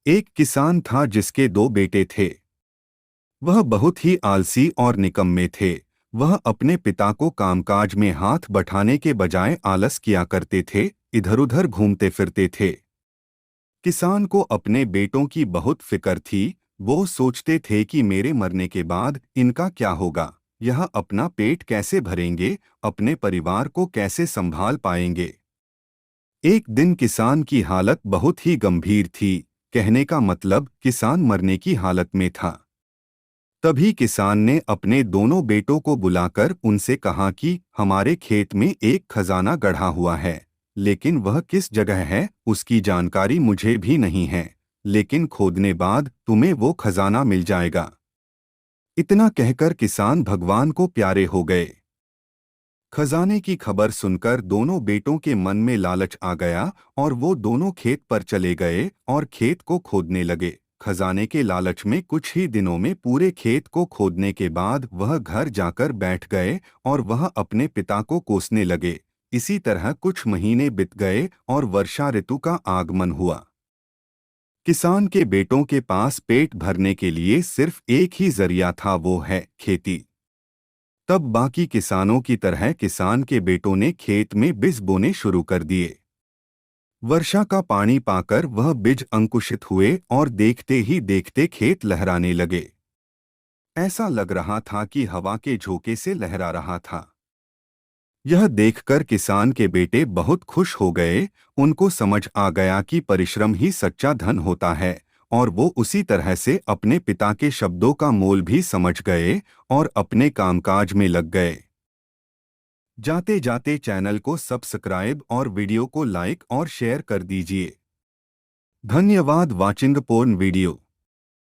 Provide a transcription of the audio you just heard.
एक किसान था जिसके दो बेटे थे। वह बहुत ही आलसी और निकम्मे थे। वह अपने पिता को कामकाज में हाथ बटाने के बजाय आलस किया करते थे, इधर उधर घूमते फिरते थे। किसान को अपने बेटों की बहुत फिक्र थी। वो सोचते थे कि मेरे मरने के बाद इनका क्या होगा, यह अपना पेट कैसे भरेंगे, अपने परिवार को कैसे संभाल पाएंगे। एक दिन किसान की हालत बहुत ही गंभीर थी। कहने का मतलब किसान मरने की हालत में था। तभी किसान ने अपने दोनों बेटों को बुलाकर उनसे कहा कि हमारे खेत में एक खजाना गढ़ा हुआ है, लेकिन वह किस जगह है उसकी जानकारी मुझे भी नहीं है, लेकिन खोदने बाद तुम्हें वो खजाना मिल जाएगा। इतना कहकर किसान भगवान को प्यारे हो गए। खजाने की खबर सुनकर दोनों बेटों के मन में लालच आ गया और वो दोनों खेत पर चले गए और खेत को खोदने लगे। खजाने के लालच में कुछ ही दिनों में पूरे खेत को खोदने के बाद वह घर जाकर बैठ गए और वह अपने पिता को कोसने लगे। इसी तरह कुछ महीने बीत गए और वर्षा ऋतु का आगमन हुआ। किसान के बेटों के पास पेट भरने के लिए सिर्फ एक ही जरिया था, वो है खेती। तब बाकी किसानों की तरह किसान के बेटों ने खेत में बीज बोने शुरू कर दिए। वर्षा का पानी पाकर वह बीज अंकुशित हुए और देखते ही देखते खेत लहराने लगे। ऐसा लग रहा था कि हवा के झोंके से लहरा रहा था। यह देखकर किसान के बेटे बहुत खुश हो गए। उनको समझ आ गया कि परिश्रम ही सच्चा धन होता है, और वो उसी तरह से अपने पिता के शब्दों का मोल भी समझ गए और अपने कामकाज में लग गए। जाते जाते चैनल को सब्सक्राइब और वीडियो को लाइक और शेयर कर दीजिए। धन्यवाद वाचिंग पोर्न वीडियो।